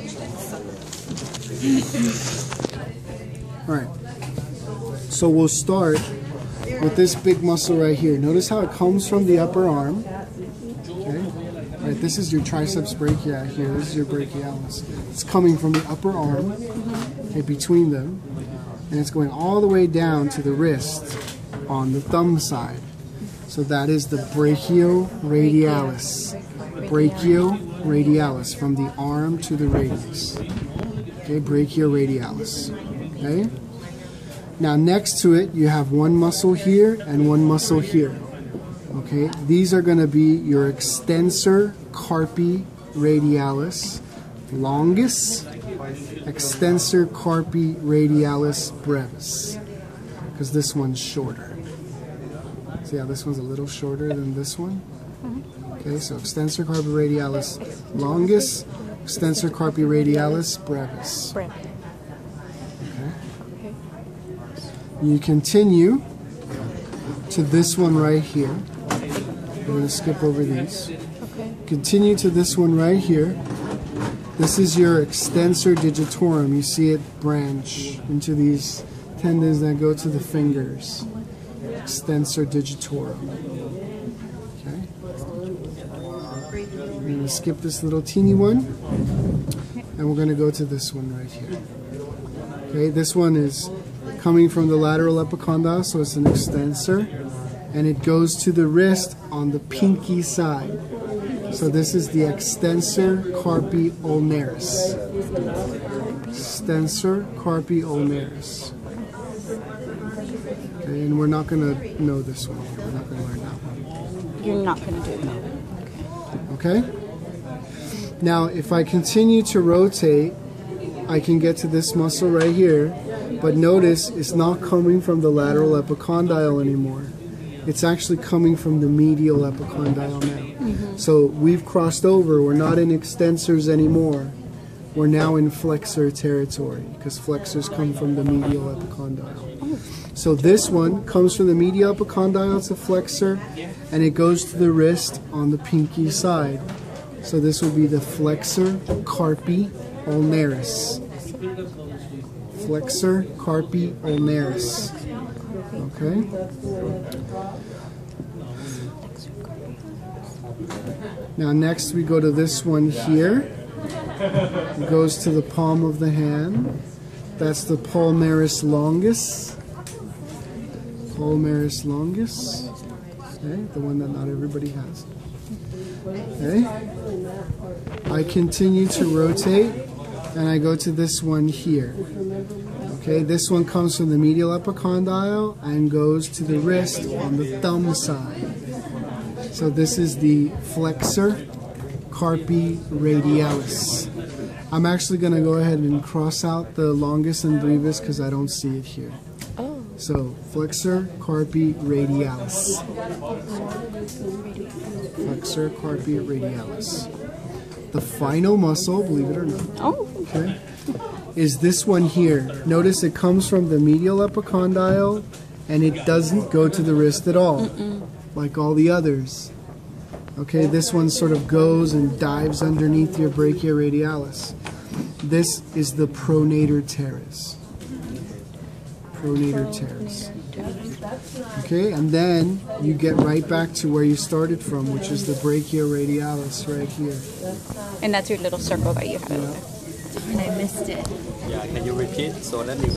touched it. All right. So we'll start with this big muscle right here. Notice how it comes from the upper arm. Okay. All right. This is your triceps brachii here. This is your brachialis. It's coming from the upper arm, okay, between them, and it's going all the way down to the wrist on the thumb side. So that is the brachioradialis. Brachioradialis, from the arm to the radius. Okay, brachioradialis. Okay. Now next to it, you have one muscle here and one muscle here. Okay, these are going to be your extensor carpi radialis longus, extensor carpi radialis brevis, because this one's shorter. See how this one's a little shorter than this one? Okay, so extensor carpi radialis longus, extensor carpi radialis brevis. Okay. You continue to this one right here. We're going to skip over these. Okay. Continue to this one right here. This is your extensor digitorum. You see it branch into these tendons that go to the fingers. Extensor digitorum. Okay. We're going to skip this little teeny one, and we're going to go to this one right here. Okay, this one is coming from the lateral epicondyle, so it's an extensor, and it goes to the wrist on the pinky side. So this is the extensor carpi ulnaris. Extensor carpi ulnaris. Okay, and we're not going to know this one here. We're not going to learn that one. You're not going to do that. Okay? Now, if I continue to rotate, I can get to this muscle right here, but notice it's not coming from the lateral epicondyle anymore. It's actually coming from the medial epicondyle now. So we've crossed over. We're not in extensors anymore. We're now in flexor territory, because flexors come from the medial epicondyle. So this one comes from the medial epicondyle to flexor, and it goes to the wrist on the pinky side. So this will be the flexor carpi ulnaris. Flexor carpi ulnaris. Okay. Now next we go to this one here. It goes to the palm of the hand. That's the palmaris longus. Palmaris longus. Okay, the one that not everybody has. Okay. I continue to rotate, and I go to this one here. Okay, this one comes from the medial epicondyle and goes to the wrist on the thumb side. So this is the flexor carpi radialis. I'm actually going to go ahead and cross out the longus and brevis because I don't see it here. Oh. So flexor carpi radialis. Flexor carpi radialis. The final muscle, believe it or not. Oh. Okay. Is this one here. Notice it comes from the medial epicondyle and it doesn't go to the wrist at all, like all the others. Okay, this one sort of goes and dives underneath your brachioradialis. This is the pronator teres. Pronator teres. Okay, and then you get right back to where you started from, which is the brachioradialis right here. And that's your little circle that you have over there. And I missed it. Yeah, can you repeat? So let me